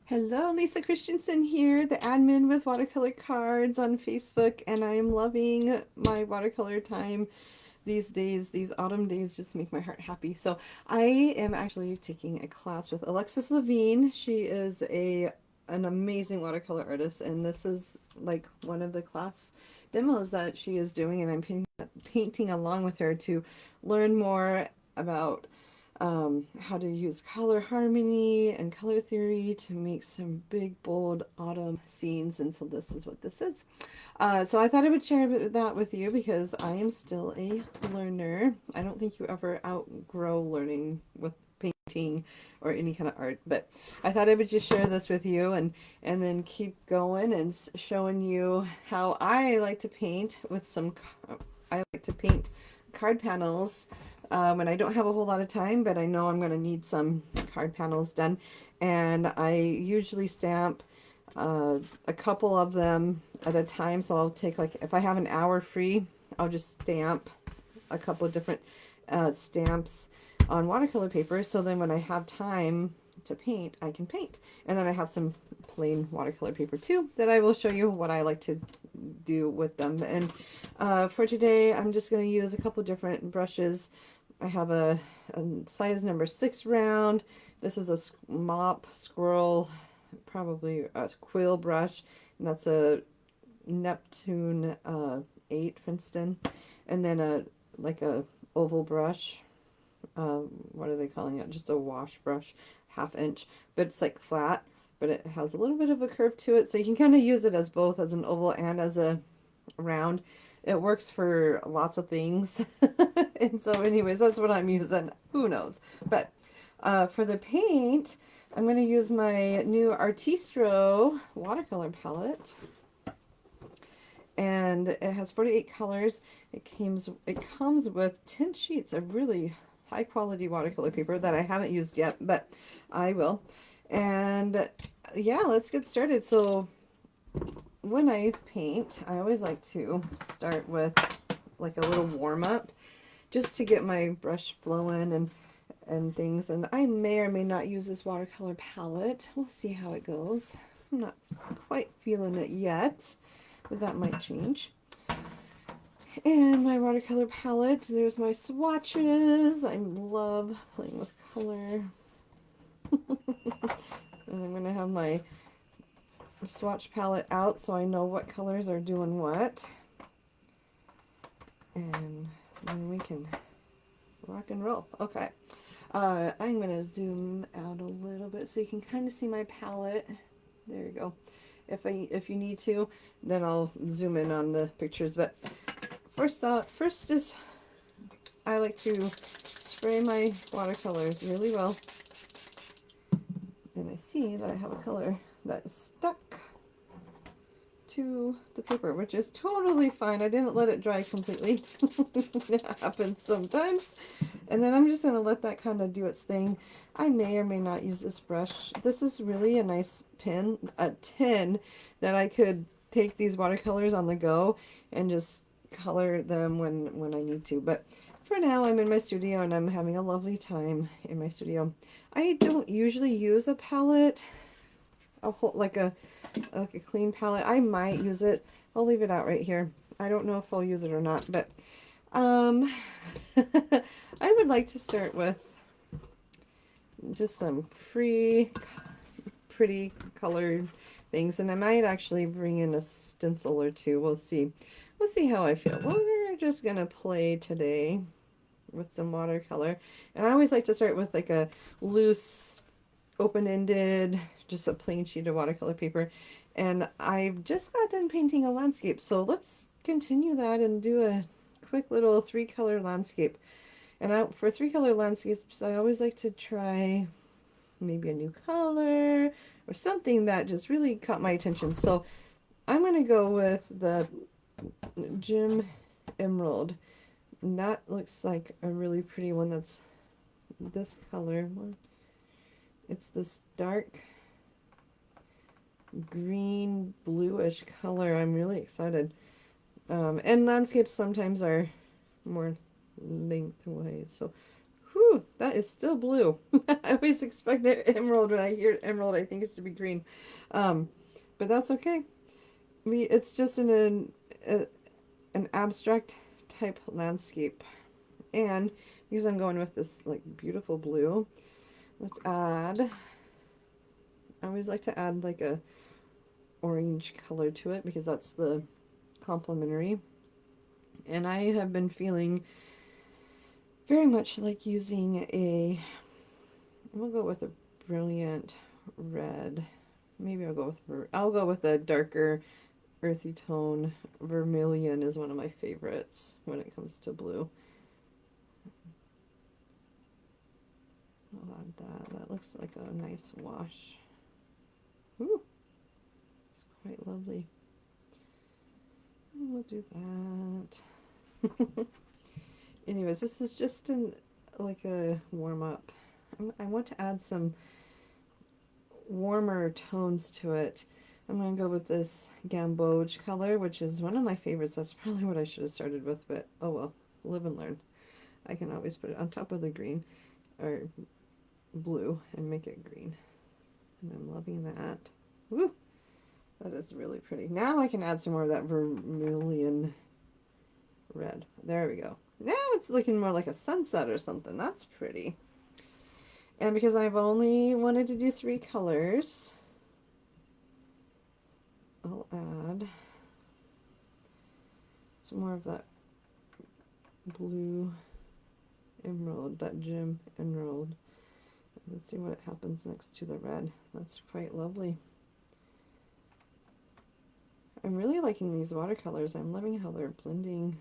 Hello, Lisa Christensen here, the admin with Watercolor Cards on Facebook, and I am loving my watercolor time these days. These autumn days just make my heart happy. So I am actually taking a class with Alexis Levine. She is an amazing watercolor artist, and this is like one of the class demos that she is doing, and I'm painting along with her to learn more about how to use color harmony and color theory to make some big, bold autumn scenes. And so this is what this is. So I thought I would share that with you because I am still a learner. I don't think you ever outgrow learning with painting or any kind of art, but I thought I would just share this with you and then keep going and showing you how I like to paint with some. I like to paint card panels when I don't have a whole lot of time, but I know I'm going to need some card panels done. And I usually stamp a couple of them at a time. So I'll take, like, if I have an hour free, I'll just stamp a couple of different stamps on watercolor paper. So then when I have time to paint, I can paint. And then I have some plain watercolor paper too that I will show you what I like to do with them. And for today, I'm just going to use a couple different brushes. I have a size number 6 round. This is a mop squirrel, probably a quill brush, and that's a Neptune 8 Princeton, and then a oval brush. What are they calling it? Just a wash brush, 1/2 inch, but it's like flat, but it has a little bit of a curve to it, so you can kind of use it as both as an oval and as a round. It works for lots of things. And so anyways, that's what I'm using. Who knows? But for the paint, I'm going to use my new Artistro watercolor palette. And it has 48 colors. It comes with 10 sheets of really high quality watercolor paper that I haven't used yet, but I will. And yeah, let's get started. So when I paint, I always like to start with like a little warm up just to get my brush flowing and things. And I may or may not use this watercolor palette. We'll see how it goes. I'm not quite feeling it yet, but that might change. And my watercolor palette, there's my swatches. I love playing with color. And I'm going to have my swatch palette out so I know what colors are doing what. And then we can rock and roll. Okay. I'm going to zoom out a little bit so you can kind of see my palette. There you go. If you need to, then I'll zoom in on the pictures. But first is I like to spray my watercolors really well. And I see that I have a color that is stuck to the paper, which is totally fine. I didn't let it dry completely. That happens sometimes. And then I'm just going to let that kind of do its thing. I may or may not use this brush. This is really a nice tin that I could take these watercolors on the go and just color them when I need to. But for now, I'm in my studio and I'm having a lovely time in my studio. I don't usually use a palette, like a clean palette. I might use it. I'll leave it out right here. I don't know if I'll use it or not, but I would like to start with just some free, pretty colored things, and I might actually bring in a stencil or two. We'll see. We'll see how I feel. We're just gonna play today with some watercolor, and I always like to start with like a loose, open-ended, just a plain sheet of watercolor paper. And I've just got done painting a landscape, so let's continue that and do a quick little 3-color landscape. And for 3-color landscapes, I always like to try maybe a new color or something that just really caught my attention. So I'm going to go with the Gem Emerald. And that looks like a really pretty one. That's this color. It's this dark green bluish color. I'm really excited. And landscapes sometimes are more lengthwise. So, Ooh, that is still blue. I always expect emerald. When I hear emerald, I think it should be green. Um, but that's okay. It's just an abstract type landscape. And because I'm going with this like beautiful blue, let's add, I always like to add like a orange color to it because that's the complementary. And I have been feeling very much like using we'll go with a brilliant red. Maybe I'll go with a darker earthy tone. Vermilion is one of my favorites when it comes to blue. I'll add that. That looks like a nice wash. Ooh, it's quite lovely. We'll do that. Anyways, this is just like a warm up. I want to add some warmer tones to it. I'm going to go with this gamboge color, which is one of my favorites. That's probably what I should have started with, but oh well, live and learn. I can always put it on top of the green or blue and make it green. And I'm loving that. Woo! That is really pretty. Now I can add some more of that vermilion red. There we go. Now it's looking more like a sunset or something. That's pretty. And because I've only wanted to do 3 colors, I'll add some more of that blue emerald, that gem emerald. Let's see what happens next to the red. That's quite lovely. I'm really liking these watercolors. I'm loving how they're blending.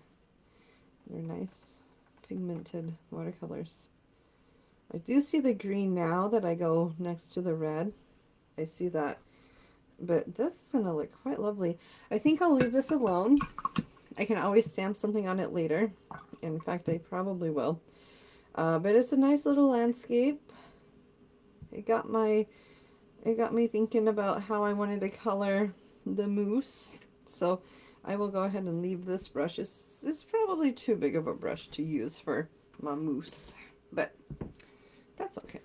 They're nice pigmented watercolors. I do see the green now that I go next to the red. I see that. But this is going to look quite lovely. I think I'll leave this alone. I can always stamp something on it later. In fact, I probably will. But it's a nice little landscape. It got me thinking about how I wanted to color the moose. So I will go ahead and leave this brush. It's probably too big of a brush to use for my moose, but that's okay.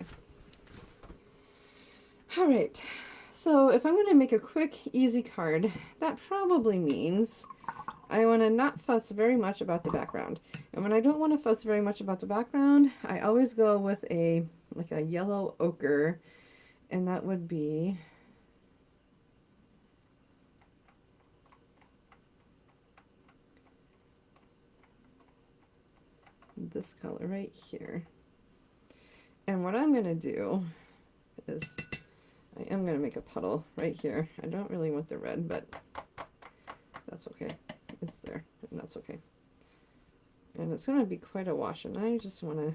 All right, so if I'm going to make a quick, easy card, that probably means I want to not fuss very much about the background. And when I don't want to fuss very much about the background, I always go with like a yellow ochre, and that would be this color right here. And what I'm going to do is I am going to make a puddle right here. I don't really want the red, but that's okay. It's there, and that's okay. And it's going to be quite a wash, and I just want to,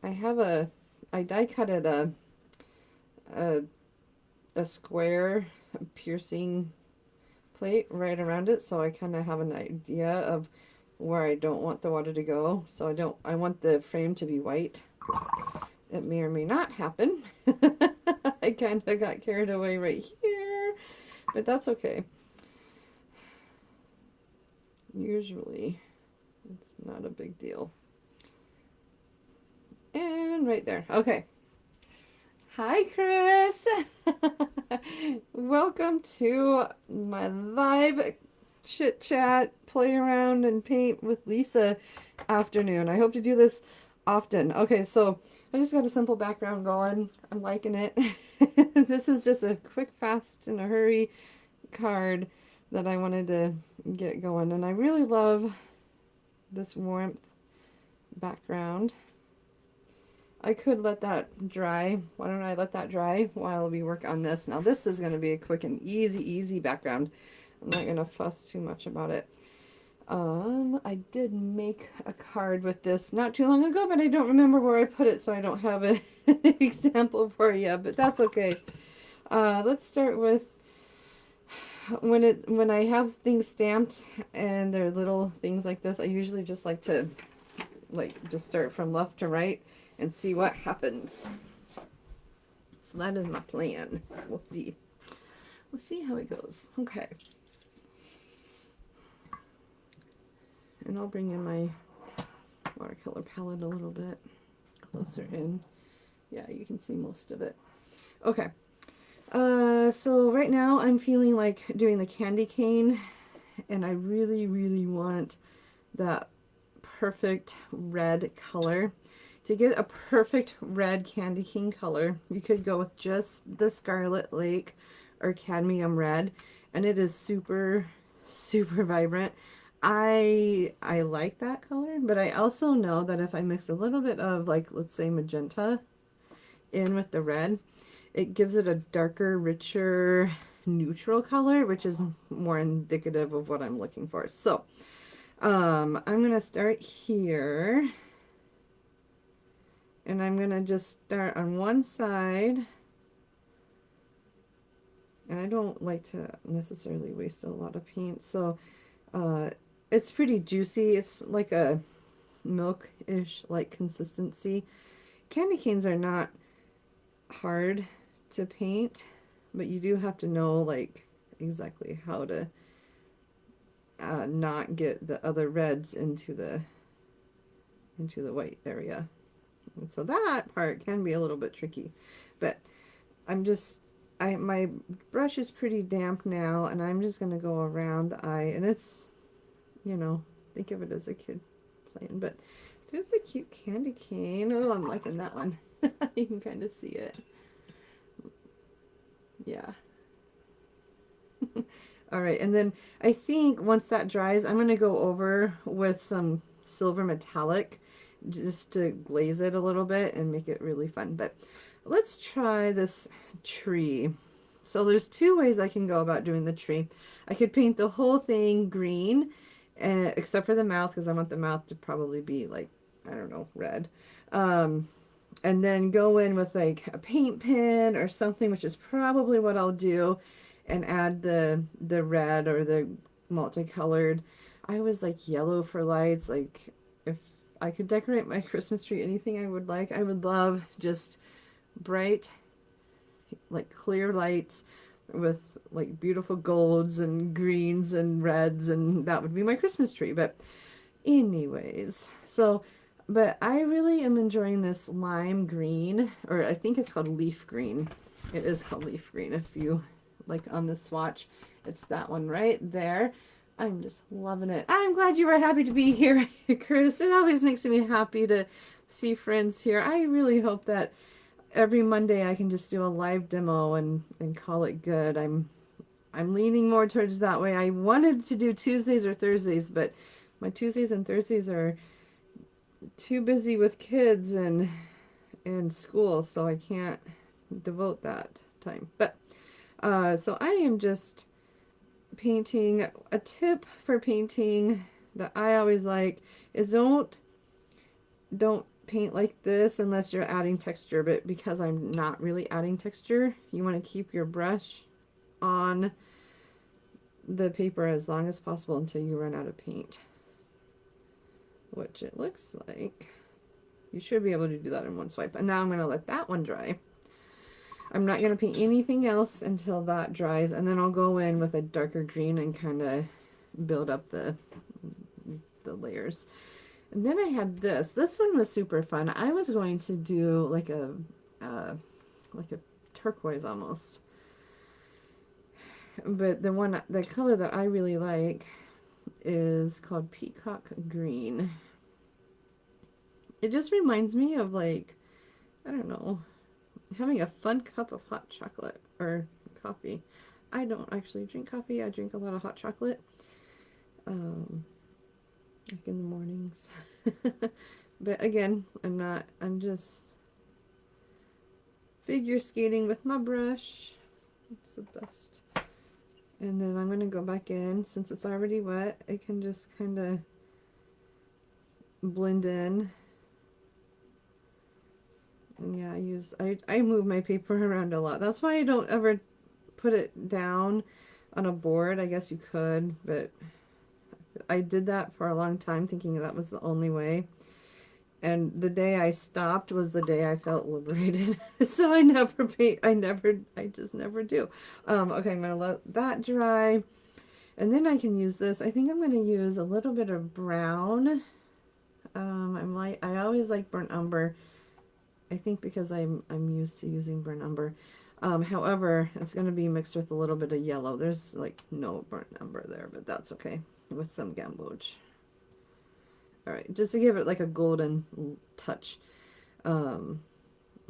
I die cutted a square piercing plate right around it, so I kind of have an idea of where I don't want the water to go. So I want the frame to be white. It may or may not happen. I kind of got carried away right here, but that's okay. Usually it's not a big deal. And right there. Okay. Hi, Chris. Welcome to my live chit chat, play around and paint with Lisa afternoon. I hope to do this often. Okay, so I just got a simple background going. I'm liking it. This is just a quick, fast, in a hurry card that I wanted to get going. And I really love this warmth background. I could let that dry. Why don't I let that dry while we work on this? Now this is going to be a quick and easy background. I'm not going to fuss too much about it. I did make a card with this not too long ago, but I don't remember where I put it, so I don't have an example for you, but that's okay. Let's start with when I have things stamped and they're little things like this, I usually just like to just start from left to right and see what happens. So that is my plan. We'll see. We'll see how it goes. Okay. And I'll bring in my watercolor palette a little bit closer in. Yeah, you can see most of it. Okay. So right now I'm feeling like doing the candy cane, and I really, really want that perfect red color. To get a perfect red candy cane color, you could go with just the Scarlet Lake or cadmium red, and it is super, super vibrant. I like that color, but I also know that if I mix a little bit of, like, let's say magenta in with the red, it gives it a darker, richer, neutral color, which is more indicative of what I'm looking for. So I'm gonna start here, and I'm gonna just start on one side, and I don't like to necessarily waste a lot of paint, so it's pretty juicy. It's like a milk-ish like consistency. Candy canes are not hard to paint, but you do have to know like exactly how to not get the other reds into the white area. And so that part can be a little bit tricky, but my brush is pretty damp now, and I'm just going to go around the eye, and it's, think of it as a kid playing, but there's a cute candy cane. Oh, I'm liking that one. You can kind of see it. Yeah. All right, and then I think once that dries, I'm going to go over with some silver metallic just to glaze it a little bit and make it really fun. But let's try this tree. So there's two ways I can go about doing the tree. I could paint the whole thing green, except for the mouth, because I want the mouth to probably be like, I don't know, red. And then go in with like a paint pen or something, which is probably what I'll do, and add the red or the multicolored. I was like yellow for lights. Like if I could decorate my Christmas tree anything I would like, I would love just bright, like clear lights with like beautiful golds and greens and reds, and that would be my Christmas tree. But anyways, but I really am enjoying this lime green, or I think it's called leaf green. It is called leaf green. If you like on the swatch, it's that one right there. I'm just loving it. I'm glad you were happy to be here, Chris. It always makes me happy to see friends here. I really hope that every Monday I can just do a live demo and call it good. I'm leaning more towards that way. I wanted to do Tuesdays or Thursdays, but my Tuesdays and Thursdays are too busy with kids and school, so I can't devote that time. But so I am just painting. A tip for painting that I always like is don't paint like this unless you're adding texture, but because I'm not really adding texture, you want to keep your brush on the paper as long as possible until you run out of paint, which it looks like you should be able to do that in one swipe. And now I'm going to let that one dry. I'm not going to paint anything else until that dries, and then I'll go in with a darker green and kind of build up the layers. And then I had this. This one was super fun. I was going to do like a turquoise almost. But the color that I really like is called Peacock Green. It just reminds me of, like, I don't know, having a fun cup of hot chocolate or coffee. I don't actually drink coffee. I drink a lot of hot chocolate. Like in the mornings. But again, I'm just figure skating with my brush. It's the best. And then I'm going to go back in. Since it's already wet, I can just kind of blend in. And yeah, I move my paper around a lot. That's why I don't ever put it down on a board. I guess you could, but I did that for a long time thinking that was the only way. And the day I stopped was the day I felt liberated. So I never paint. I just never do. Okay, I'm going to let that dry. And then I can use this. I think I'm going to use a little bit of brown. I always like burnt umber. I think because I'm used to using burnt umber. However, it's going to be mixed with a little bit of yellow. There's like no burnt umber there, but that's okay. With some gamboge. All right, just to give it like a golden touch. Um,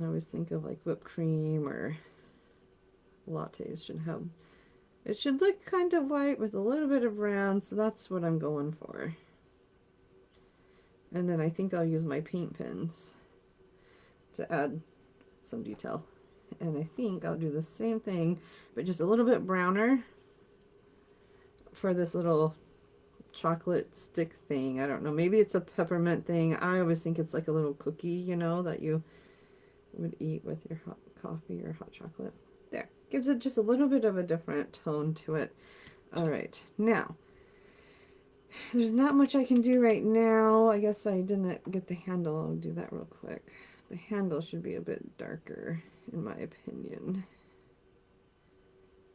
I always think of like whipped cream or lattes should have. It should look kind of white with a little bit of brown, so that's what I'm going for. And then I think I'll use my paint pens to add some detail. And I think I'll do the same thing, but just a little bit browner for this little chocolate stick thing. I don't know. Maybe it's a peppermint thing. I always think it's like a little cookie, you know, that you would eat with your hot coffee or hot chocolate. There. Gives it just a little bit of a different tone to it. All right. Now, there's not much I can do right now. I guess I didn't get the handle. I'll do that real quick. The handle should be a bit darker, in my opinion.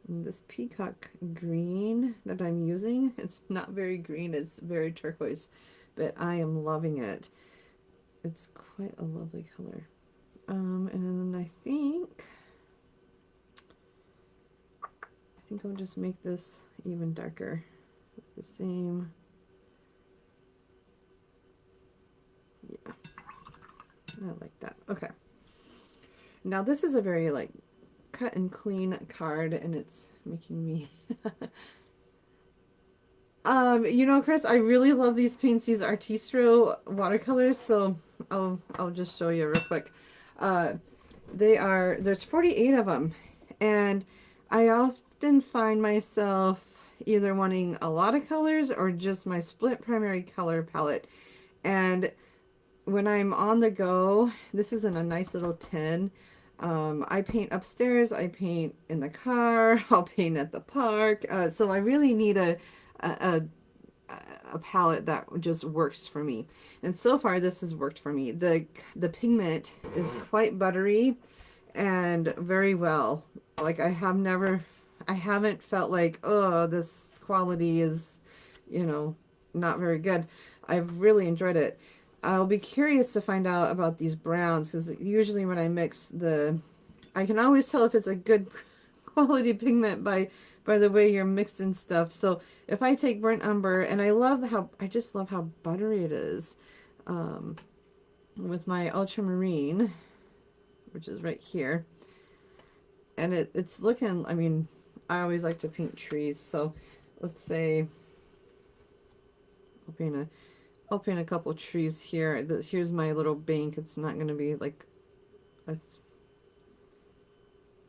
And this peacock green that I'm using, it's not very green, it's very turquoise, but I am loving it. It's quite a lovely color. And then I think I'll just make this even darker with the same. Yeah, I like that. Okay. Now this is a very like cut and clean card, and it's making me you know, Chris, I really love these paints, these Artistro watercolors, so I'll just show you real quick. There's 48 of them, and I often find myself either wanting a lot of colors or just my split primary color palette. And when I'm on the go, this is in a nice little tin. I paint upstairs, I paint in the car, I'll paint at the park. So I really need a palette that just works for me. And so far this has worked for me. The pigment is quite buttery and very well. Like I haven't felt like, oh, this quality is, you know, not very good. I've really enjoyed it. I'll be curious to find out about these browns, because usually when I mix I can always tell if it's a good quality pigment by the way you're mixing stuff. So if I take burnt umber, and I just love how buttery it is, with my ultramarine, which is right here, and it's looking, I mean, I always like to paint trees, so let's say I'll paint a couple trees here. Here's my little bank. It's not going to be like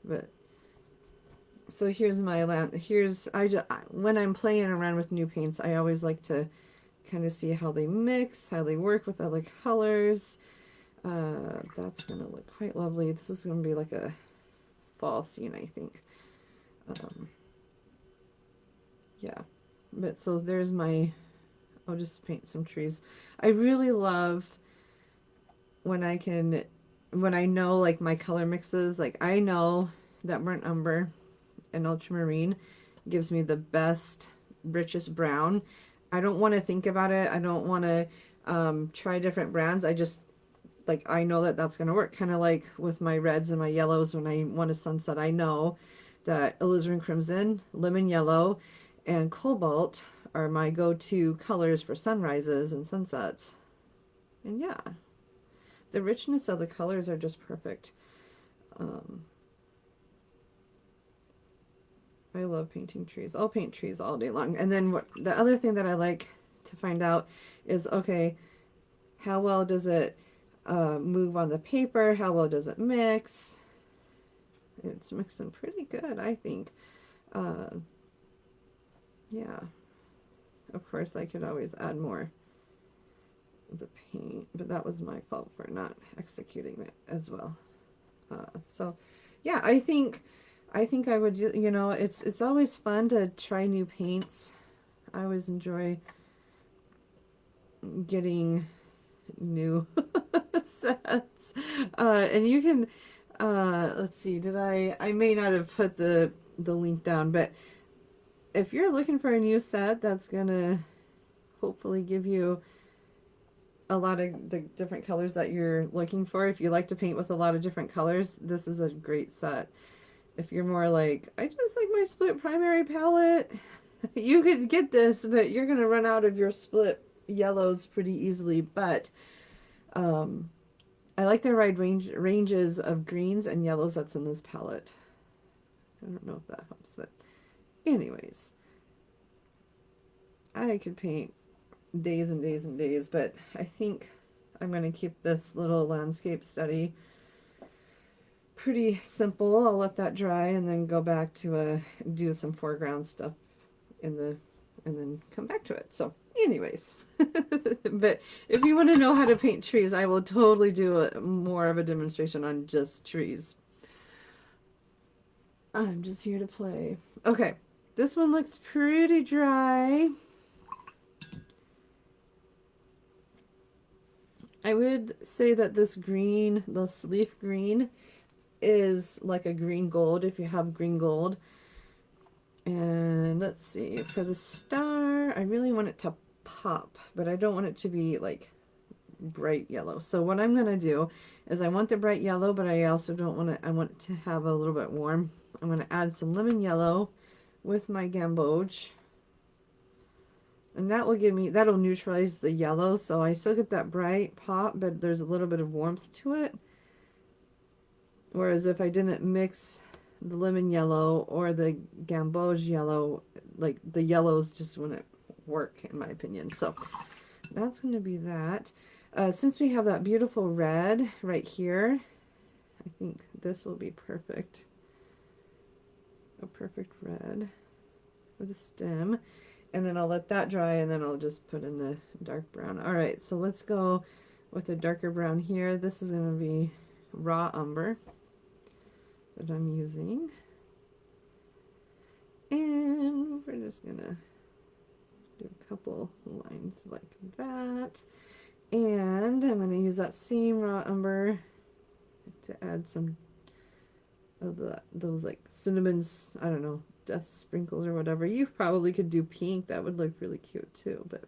but so here's my land. When I'm playing around with new paints, I always like to kind of see how they mix, how they work with other colors. That's going to look quite lovely. This is going to be like a fall scene, I think. Yeah, but so there's I'll just paint some trees. I really love when I know like my color mixes, like I know that burnt umber and ultramarine gives me the best, richest brown. I don't want to think about it. I don't want to try different brands. I just, like, I know that that's going to work. Kind of like with my reds and my yellows when I want a sunset. I know that alizarin crimson, lemon yellow, and cobalt are my go-to colors for sunrises and sunsets. And yeah, the richness of the colors are just perfect. I love painting trees. I'll paint trees all day long. And then the other thing that I like to find out is, okay, how well does it move on the paper? How well does it mix? It's mixing pretty good, I think. Yeah. Of course, I could always add more of the paint, but that was my fault for not executing it as well. So, yeah, I think I would, you know, it's always fun to try new paints. I always enjoy getting new sets. And you can, let's see, I may not have put the link down, but if you're looking for a new set that's gonna hopefully give you a lot of the different colors that you're looking for. If you like to paint with a lot of different colors, this is a great set. If you're more like, I just like my split primary palette, you could get this, but you're going to run out of your split yellows pretty easily. But I like the wide ranges of greens and yellows that's in this palette. I don't know if that helps, but anyways, I could paint days and days and days, but I think I'm going to keep this little landscape study pretty simple. I'll let that dry and then go back to do some foreground stuff in the, and then come back to it. So anyways, but if you want to know how to paint trees, I will totally do more of a demonstration on just trees. I'm just here to play. Okay, this one looks pretty dry. I would say that this green, this leaf green, is like a green gold if you have green gold. And let's see, for the star, I really want it to pop, but I don't want it to be like bright yellow. So what I'm going to do is I want the bright yellow, but I also don't want to, I want it to have a little bit warm. I'm going to add some lemon yellow with my gamboge. And that will give me, that'll neutralize the yellow, so I still get that bright pop, but there's a little bit of warmth to it. Whereas if I didn't mix the lemon yellow or the gamboge yellow, like the yellows just wouldn't work in my opinion. So that's going to be that. Since we have that beautiful red right here, I think this will be perfect. A perfect red for the stem. And then I'll let that dry, and then I'll just put in the dark brown. All right, so let's go with a darker brown here. This is going to be raw umber that I'm using. And we're just going to do a couple lines like that. And I'm going to use that same raw umber to add some of those like cinnamons, I don't know, dust sprinkles or whatever. You probably could do pink. That would look really cute too, but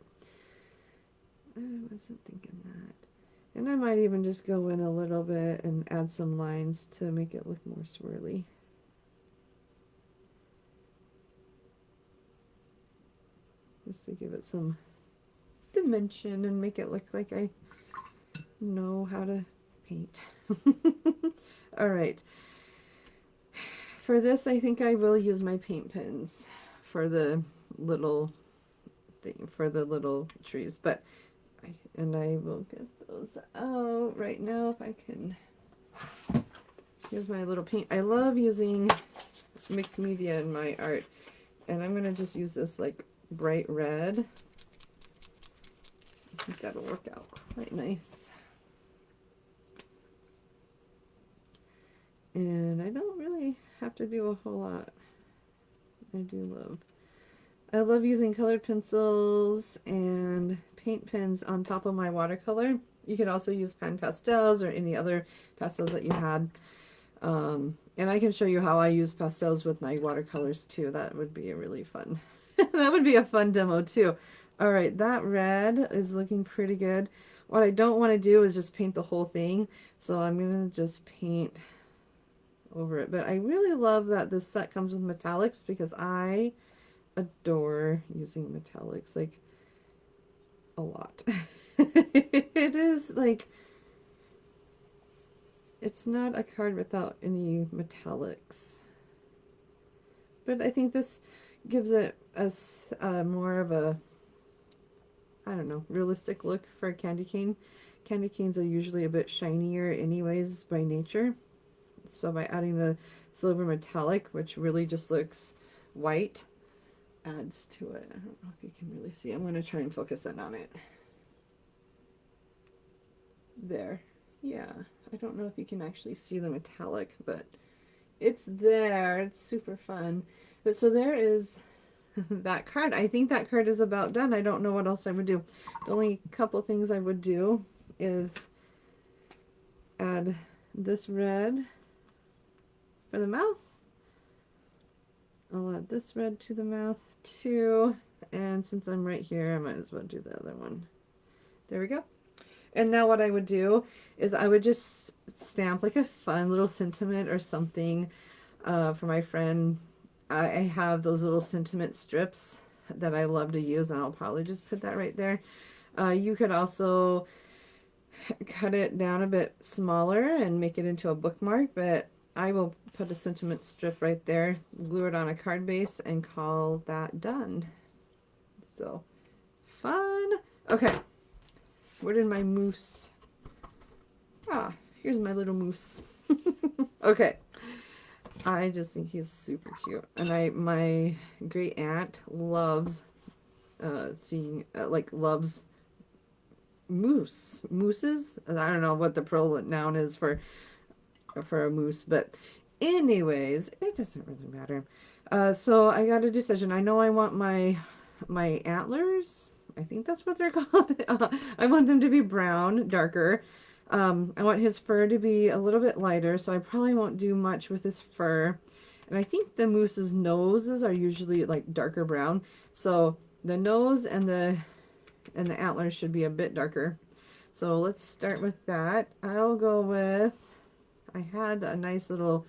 I wasn't thinking that. And I might even just go in a little bit and add some lines to make it look more swirly. Just to give it some dimension and make it look like I know how to paint. All right. For this, I think I will use my paint pens for the little thing, for the little trees, but I will get those out right now if I can. Here's my little paint. I love using mixed media in my art, and I'm going to just use this like bright red. I think that'll work out quite nice. And I don't really have to do a whole lot. I love using colored pencils and paint pens on top of my watercolor. You could also use pan pastels or any other pastels that you had. And I can show you how I use pastels with my watercolors too. That would be a really fun, that would be a fun demo too. All right, that red is looking pretty good. What I don't want to do is just paint the whole thing. So I'm going to just paint over it. But I really love that this set comes with metallics because I adore using metallics, like a lot. It is like, it's not a card without any metallics. But I think this gives it a more of a, I don't know, realistic look for a candy cane. Candy canes are usually a bit shinier anyways by nature. So by adding the silver metallic, which really just looks white, adds to it. I don't know if you can really see. I'm going to try and focus in on it. There. Yeah. I don't know if you can actually see the metallic, but it's there. It's super fun. But so there is that card. I think that card is about done. I don't know what else I would do. The only couple things I would do is add this red for the mouth. I'll add this red to the mouth too. And since I'm right here, I might as well do the other one. There we go. And now what I would do is I would just stamp like a fun little sentiment or something for my friend. I have those little sentiment strips that I love to use, and I'll probably just put that right there. You could also cut it down a bit smaller and make it into a bookmark, but I will put a sentiment strip right there, glue it on a card base, and call that done. So fun. Okay, where did my moose? Ah, here's my little moose. Okay, I just think he's super cute, and my great aunt loves seeing like loves mooses. I don't know what the plural noun is for a moose, but anyways, it doesn't really matter. So I got a decision. I know I want my antlers. I think that's what they're called. I want them to be brown, darker. I want his fur to be a little bit lighter, so I probably won't do much with his fur. And I think the moose's noses are usually like darker brown. So the nose and the antlers should be a bit darker. So let's start with that. I'll go with, I had a nice little,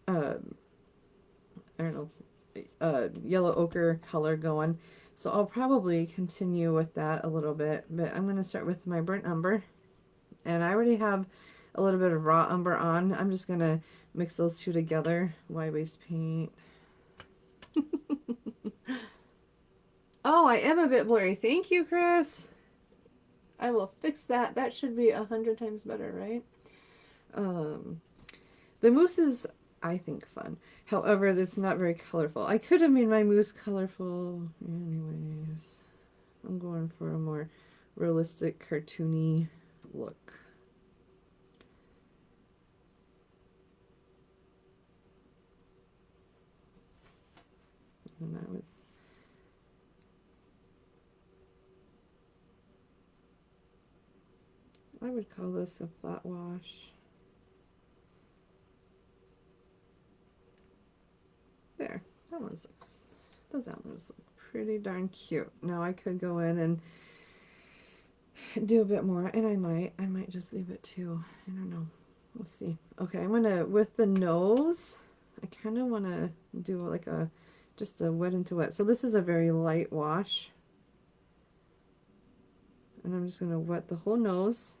I don't know, yellow ochre color going. So I'll probably continue with that a little bit, but I'm going to start with my burnt umber. And I already have a little bit of raw umber on. I'm just going to mix those two together. Why waste paint? Oh, I am a bit blurry. Thank you, Chris. I will fix that. That should be 100 times better, right? The moose is, I think, fun. However, it's not very colorful. I could have made my moose colorful. Anyways, I'm going for a more realistic, cartoony look. And that was... I would call this a flat wash. There, that one looks, those antlers look pretty darn cute. Now I could go in and do a bit more, and I might just leave it too. I don't know. We'll see. Okay, I'm gonna, with the nose, I kind of want to do like a, just a wet into wet. So this is a very light wash. And I'm just gonna wet the whole nose.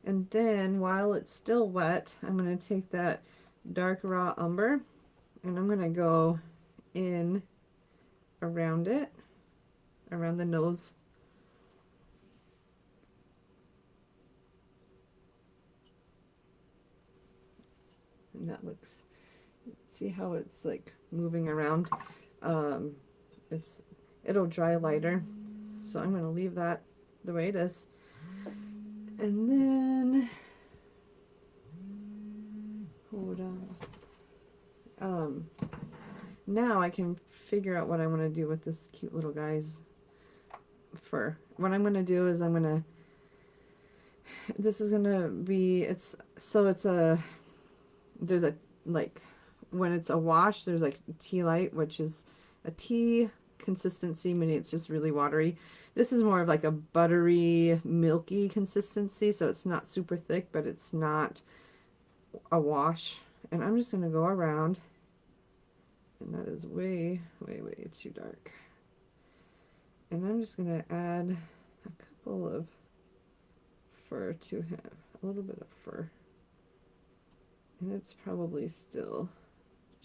And then while it's still wet, I'm gonna take that dark raw umber and I'm gonna go in around it, around the nose. And that looks, see how it's like moving around? It'll dry lighter. So I'm gonna leave that the way it is. And then, hold on. Now I can figure out what I want to do with this cute little guy's fur. What I'm going to do is this is going to be, there's a, like, when it's a wash, there's like tea light, which is a tea consistency, meaning it's just really watery. This is more of like a buttery, milky consistency, so it's not super thick, but it's not a wash. And I'm just going to go around, and that is way, way, way too dark. And I'm just going to add a couple of fur to him, a little bit of fur. And it's probably still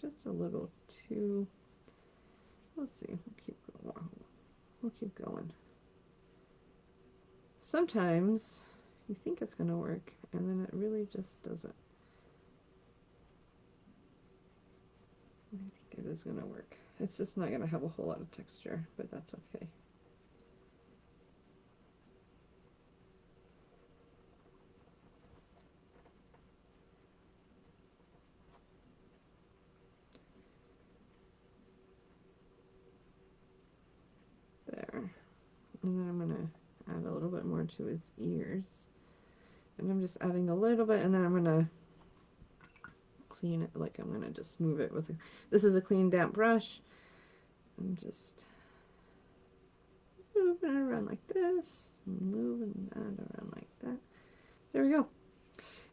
just a little too, let's see, we'll keep going. Sometimes you think it's going to work, and then it really just doesn't. I think it is going to work. It's just not going to have a whole lot of texture, but that's okay. There. And then I'm going to add a little bit more to his ears. And I'm just adding a little bit, and then I'm going to clean it, like I'm going to just move it with this is a clean damp brush. I'm just moving it around like this, moving that around like that. There we go.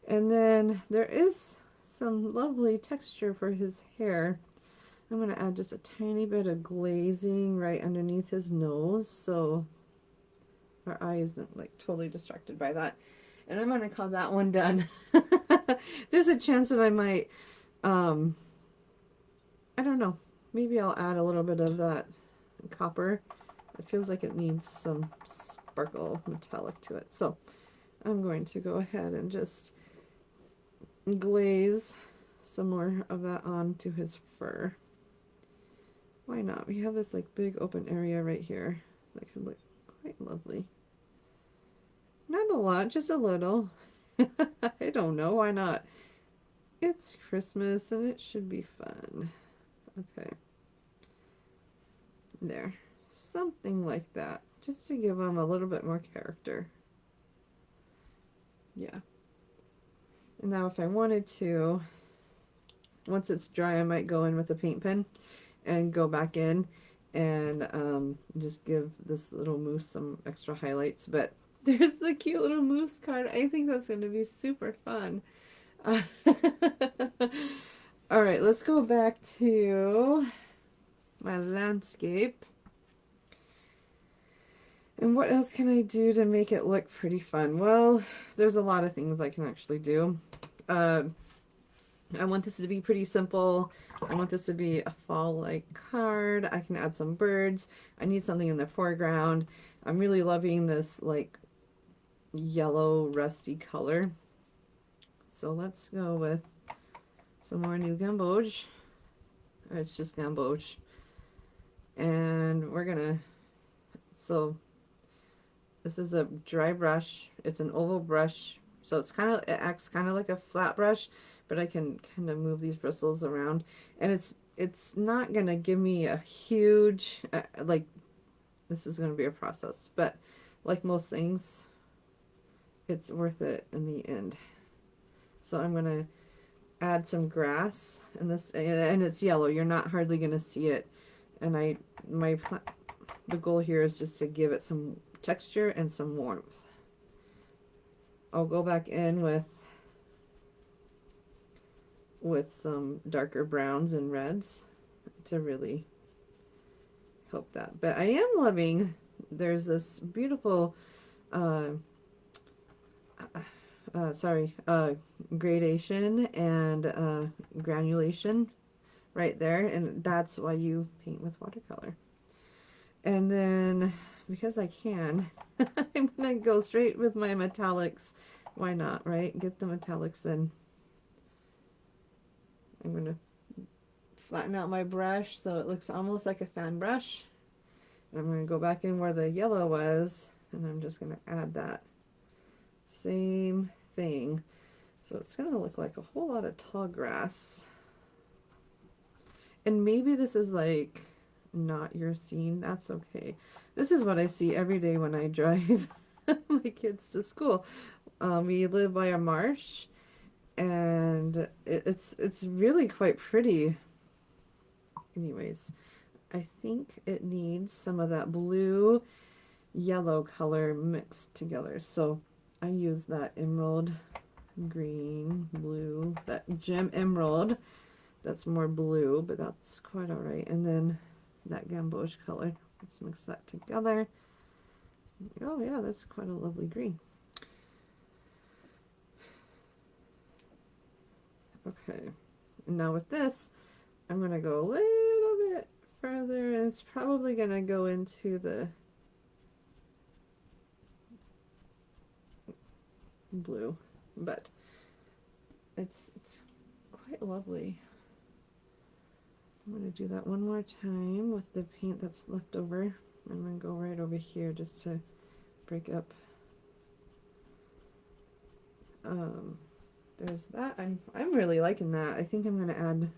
And then there is some lovely texture for his hair. I'm going to add just a tiny bit of glazing right underneath his nose so our eye isn't like totally distracted by that. And I'm going to call that one done. There's a chance that I might, I don't know, maybe I'll add a little bit of that copper. It feels like it needs some sparkle metallic to it. So I'm going to go ahead and just glaze some more of that onto his fur. Why not? We have this like big open area right here that could look quite lovely. Not a lot, just a little. I don't know, why not? It's Christmas and it should be fun. Okay. There. Something like that. Just to give him a little bit more character. Yeah. And now if I wanted to, once it's dry, I might go in with a paint pen and go back in and just give this little moose some extra highlights. But there's the cute little moose card. I think that's going to be super fun. All right, let's go back to my landscape. And what else can I do to make it look pretty fun? Well, there's a lot of things I can actually do. I want this to be pretty simple. I want this to be a fall-like card. I can add some birds. I need something in the foreground. I'm really loving this like yellow rusty color. So let's go with some more new gamboge. It's just gamboge. And we're gonna, so this is a dry brush. It's an oval brush. So it's kind of, it acts kind of like a flat brush, but I can kind of move these bristles around. And it's not going to give me a huge, like, this is going to be a process. But like most things, it's worth it in the end. So I'm going to add some grass in this, and it's yellow. You're not hardly going to see it. And the goal here is just to give it some texture and some warmth. I'll go back in with some darker browns and reds to really help that. But I am loving, there's this beautiful gradation and granulation right there, and that's why you paint with watercolor. And then because I can, I'm gonna go straight with my metallics. Why not, right? Get the metallics in. I'm gonna flatten out my brush so it looks almost like a fan brush. And I'm gonna go back in where the yellow was, and I'm just gonna add that same thing. So it's gonna look like a whole lot of tall grass. And maybe this is like not your scene. That's okay. This is what I see every day when I drive my kids to school. We live by a marsh, and it's really quite pretty. Anyways, I think it needs some of that blue yellow color mixed together. So I use that emerald green, blue, that gem emerald. That's more blue, but that's quite all right. And then that gamboge color. Let's mix that together. Oh yeah, that's quite a lovely green. Okay, and now with this, I'm going to go a little bit further, and it's probably going to go into the blue, but it's quite lovely. I'm going to do that one more time with the paint that's left over. I'm going to go right over here just to break up. There's that. I'm really liking that. I think I'm going to add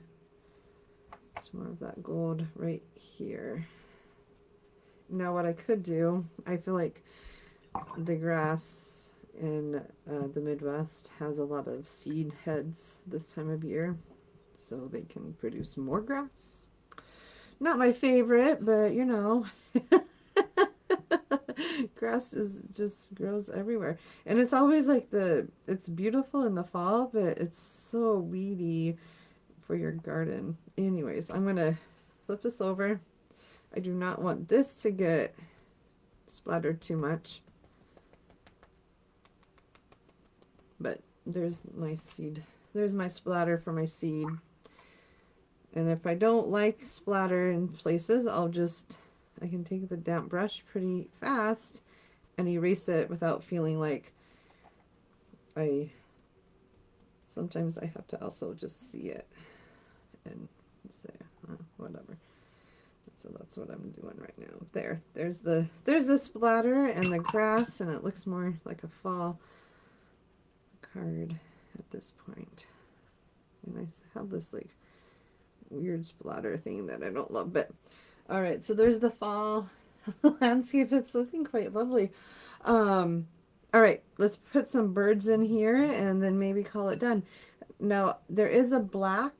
some more of that gold right here. Now what I could do, I feel like the grass in the Midwest has a lot of seed heads this time of year, so they can produce more grass. Not my favorite, but you know. Grass is just grows everywhere. And it's always like it's beautiful in the fall, but it's so weedy for your garden. Anyways, I'm gonna flip this over. I do not want this to get splattered too much. But there's my seed. There's my splatter for my seed. And if I don't like splatter in places, I can take the damp brush pretty fast and erase it without feeling like sometimes I have to also just see it and say, whatever. So that's what I'm doing right now. There's the splatter and the grass, and it looks more like a fall card at this point. And I have this like weird splatter thing that I don't love, but all right, so there's the fall landscape. It's looking quite lovely. All right, let's put some birds in here and then maybe call it done. Now there is a black.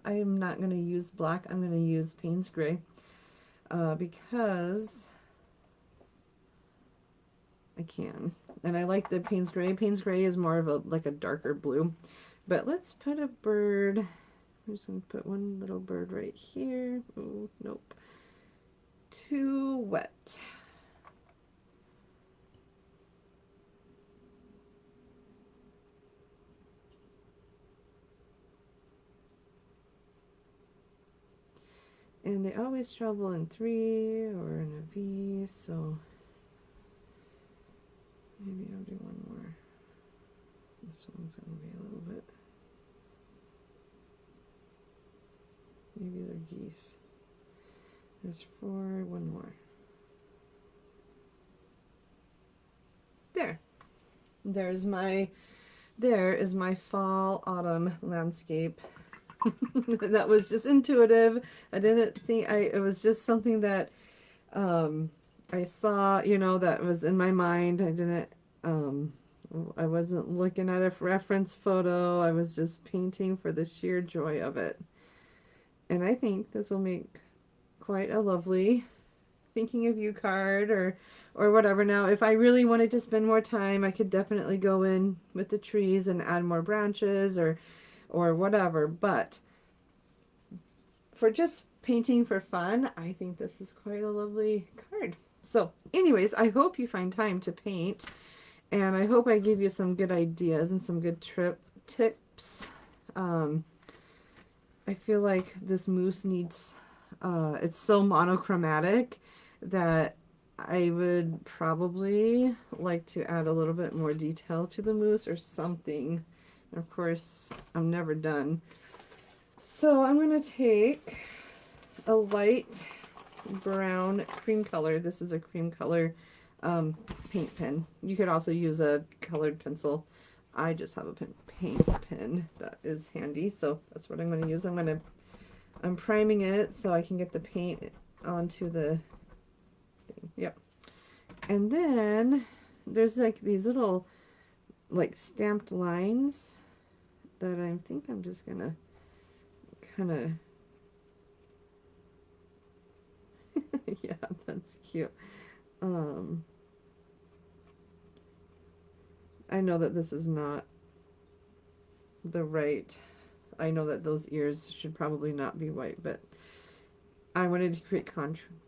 I am not going to use black. I'm going to use Payne's Gray because I can, and I like the Payne's Gray. Payne's Gray is more of like a darker blue. But let's put a bird. I'm just going to put one little bird right here. Oh, nope. Too wet. And they always travel in 3 or in a V, so maybe I'll do one more. This one's going to be a little bit, maybe they're geese. There's 4, one more. There. There is my fall autumn landscape. That was just intuitive. I didn't think it was just something that I saw, that was in my mind. I wasn't looking at a reference photo. I was just painting for the sheer joy of it. And I think this will make quite a lovely thinking of you card or whatever. Now, if I really wanted to spend more time, I could definitely go in with the trees and add more branches or whatever, but for just painting for fun, I think this is quite a lovely card. So anyways, I hope you find time to paint, and I hope I give you some good ideas and some good tips. I feel like this moose needs, it's so monochromatic that I would probably like to add a little bit more detail to the moose or something. Of course, I'm never done. So I'm going to take a light brown cream color. This is a cream color paint pen. You could also use a colored pencil. I just have a paint pen that is handy, so that's what I'm going to use. I'm priming it so I can get the paint onto the thing. Yep. And then there's like these little like stamped lines that I think I'm just gonna kind of yeah, that's cute. I know that this is not the right, I know that those ears should probably not be white, but I wanted to create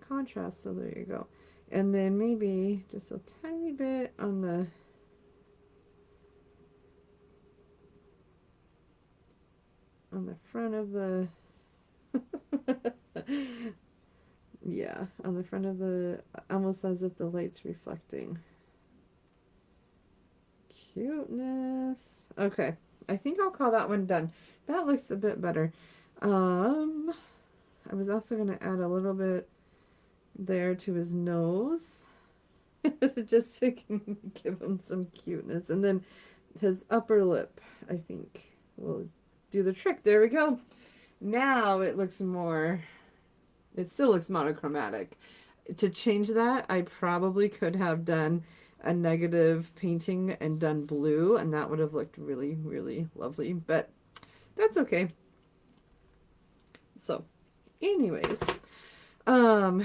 contrast, so there you go. And then maybe just a tiny bit on the front of the yeah, on the front of the, almost as if the light's reflecting. Cuteness. Okay, I think I'll call that one done. That looks a bit better. I was also going to add a little bit there to his nose just to give him some cuteness, and then his upper lip, I think, will do the trick. There we go. Now it looks more, it still looks monochromatic. To change that, I probably could have done a negative painting and done blue, and that would have looked really, really lovely, but that's okay. So anyways, I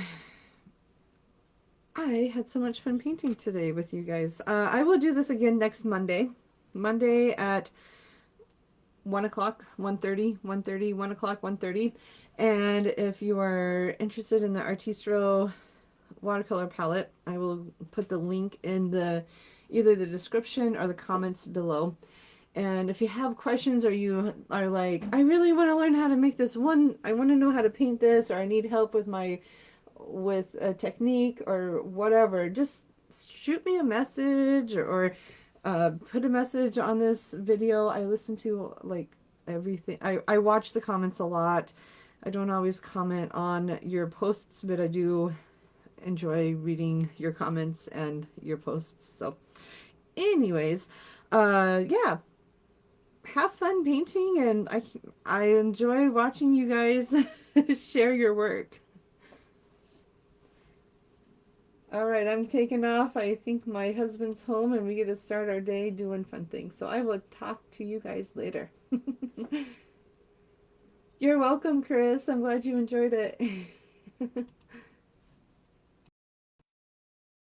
I had so much fun painting today with you guys. I will do this again next Monday. Monday at 1 o'clock, 1:30, 1:30, 1 o'clock, 1:30. And if you are interested in the Artistro watercolor palette, I will put the link in the either the description or the comments below. And if you have questions or you are like, I really want to learn how to make this one, I want to know how to paint this, or I need help with a technique or whatever, just shoot me a message or put a message on this video. I listen to like everything. I watch the comments a lot. I don't always comment on your posts, but I do enjoy reading your comments and your posts. So anyways, yeah, have fun painting, and I enjoy watching you guys share your work. All right, I'm taking off. I think my husband's home and we get to start our day doing fun things. So I will talk to you guys later. You're welcome, Chris. I'm glad you enjoyed it.